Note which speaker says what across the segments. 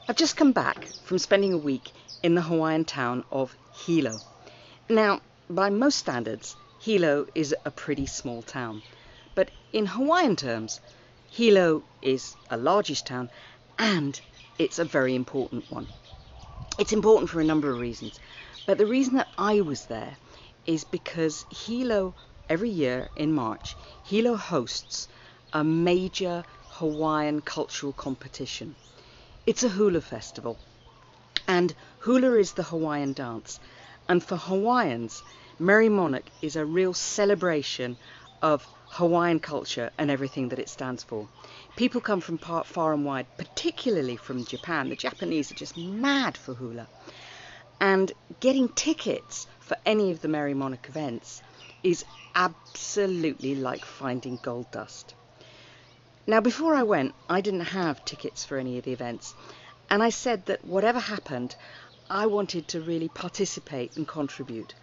Speaker 1: I've just come back from spending a week in the Hawaiian town of Hilo. Now, by most standards, Hilo is a pretty small town, but in Hawaiian terms, Hilo is a largish town and it's a very important one. It's important for a number of reasons, but the reason that I was there is because Hilo, every year in March, Hilo hosts a major Hawaiian cultural competition. It's a hula festival, and hula is the Hawaiian dance, and for Hawaiians, Merrie Monarch is a real celebration of Hawaiian culture and everything that it stands for. People come from far and wide, particularly from Japan. The Japanese are just mad for hula, and getting tickets for any of the Merrie Monarch events is absolutely like finding gold dust. Now, before I went, I didn't have tickets for any of the events, and I said that whatever happened, I wanted to really participate and contribute.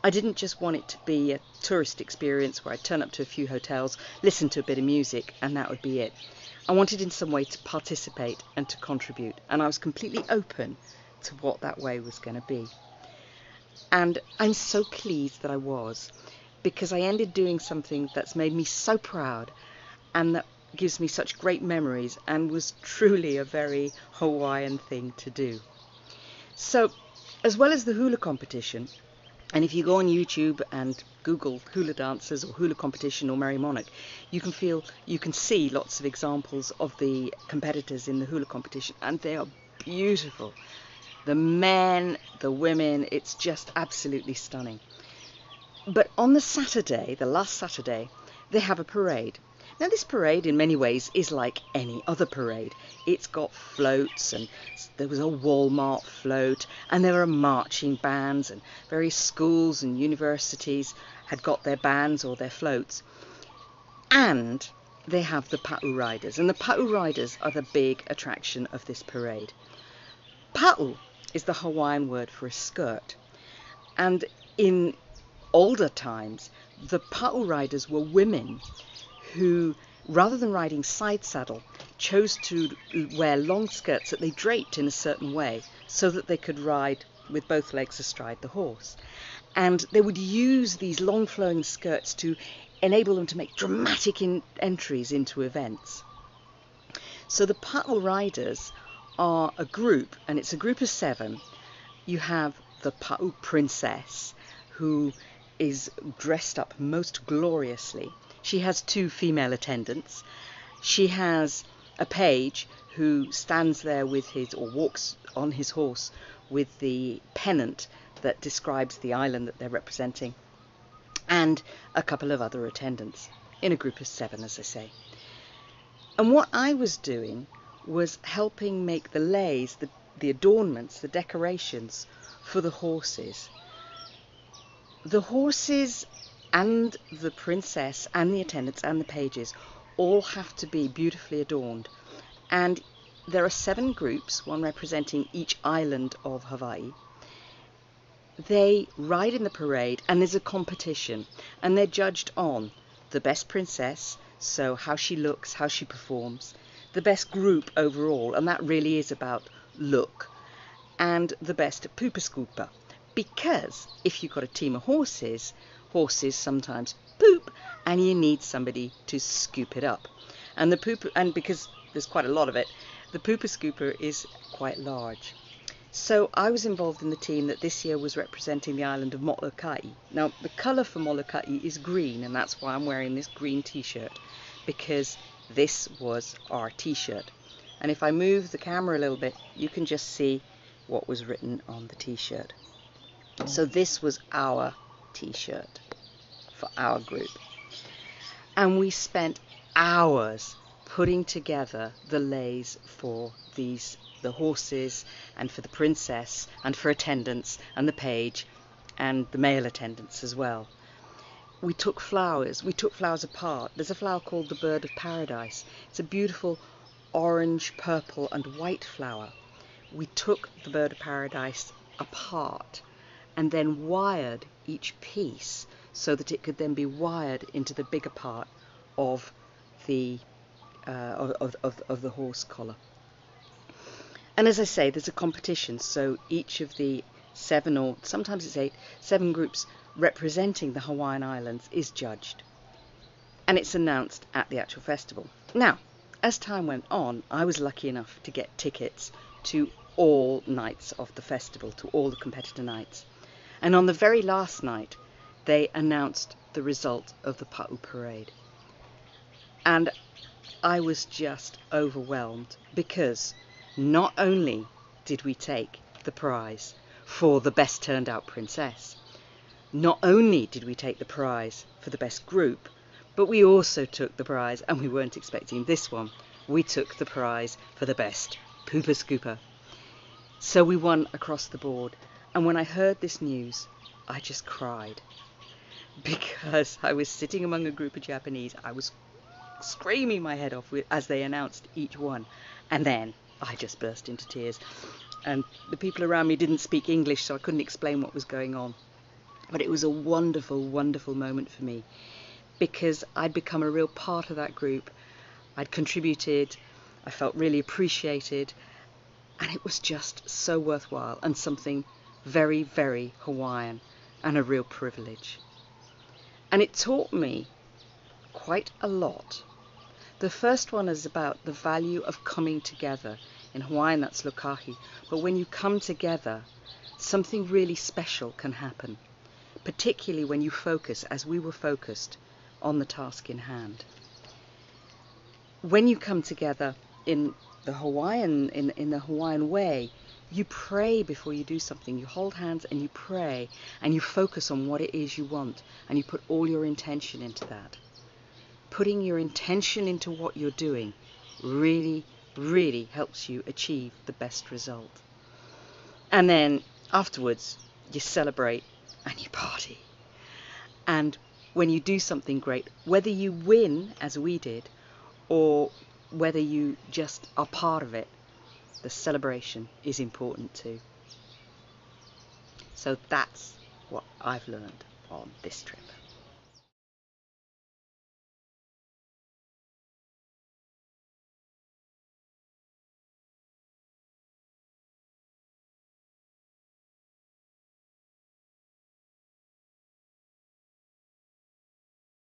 Speaker 1: I didn't just want it to be a tourist experience where I turn up to a few hotels, listen to a bit of music, and that would be it. I wanted in some way to participate and to contribute, and I was completely open to what that way was going to be. And I'm so pleased that I was, because I ended doing something that's made me so proud and that gives me such great memories and was truly a very Hawaiian thing to do. So, as well as the hula competition, and if you go on YouTube and Google hula dancers or hula competition or Merrie Monarch, you can see lots of examples of the competitors in the hula competition, and they are beautiful. The men, the women, it's just absolutely stunning. But on the Saturday, the last Saturday, they have a parade. Now, this parade in many ways is like any other parade. It's got floats, and there was a Walmart float, and there are marching bands, and various schools and universities had got their bands or their floats. And they have the pa'u riders, and the pa'u riders are the big attraction of this parade. Pa'u is the Hawaiian word for a skirt, and in older times, the pa'u riders were women who, rather than riding side saddle, chose to wear long skirts that they draped in a certain way so that they could ride with both legs astride the horse. And they would use these long flowing skirts to enable them to make dramatic entries into events. So the pa'u riders are a group, and it's a group of 7. You have the pa'u princess, who is dressed up most gloriously. She has 2 female attendants. She has a page who stands there with or walks on his horse with the pennant that describes the island that they're representing, and a couple of other attendants in a group of 7, as I say. And what I was doing was helping make the leis, the adornments, the decorations for the horses. The horses and the princess and the attendants and the pages all have to be beautifully adorned, and there are 7 groups, one representing each island of Hawaii. They ride in the parade, and there's a competition, and they're judged on the best princess, so how she looks, how she performs, the best group overall, and that really is about look, and the best pupa scooper, because if you've got a team of horses sometimes poop, and you need somebody to scoop it up. And because there's quite a lot of it, the pooper scooper is quite large. So I was involved in the team that this year was representing the island of Molokai. Now, the colour for Molokai is green, and that's why I'm wearing this green t-shirt, because this was our t-shirt. And if I move the camera a little bit, you can just see what was written on the t-shirt. So this was our t-shirt for our group, and we spent hours putting together the leis for the horses, and for the princess, and for attendants, and the page, and the male attendants as well. We took flowers apart. There's a flower called the bird of paradise. It's a beautiful orange, purple and white flower. We took the bird of paradise apart and then wired each piece so that it could then be wired into the bigger part of the horse collar. And as I say, there's a competition, so each of the 7, or sometimes it's 8, 7 groups representing the Hawaiian Islands is judged. And it's announced at the actual festival. Now, as time went on, I was lucky enough to get tickets to all nights of the festival, to all the competitor nights. And on the very last night, they announced the result of the Pa'u parade. And I was just overwhelmed, because not only did we take the prize for the best turned out princess, not only did we take the prize for the best group, but we also took the prize, and we weren't expecting this one, we took the prize for the best pooper scooper. So we won across the board, and when I heard this news, I just cried, because I was sitting among a group of Japanese. I was screaming my head off as they announced each one, and then I just burst into tears. And the people around me didn't speak English, so I couldn't explain what was going on. But it was a wonderful, wonderful moment for me, because I'd become a real part of that group. I'd contributed, I felt really appreciated, and it was just so worthwhile, and something very, very Hawaiian, and a real privilege. And it taught me quite a lot. The first one is about the value of coming together. In Hawaiian, that's lokahi. But when you come together, something really special can happen, particularly when you focus, as we were focused, on the task in hand. When you come together in the Hawaiian way, you pray before you do something. You hold hands and you pray, and you focus on what it is you want, and you put all your intention into that. Putting your intention into what you're doing really, really helps you achieve the best result. And then afterwards, you celebrate and you party. And when you do something great, whether you win, as we did, or whether you just are part of it, the celebration is important too. So that's what I've learned on this trip.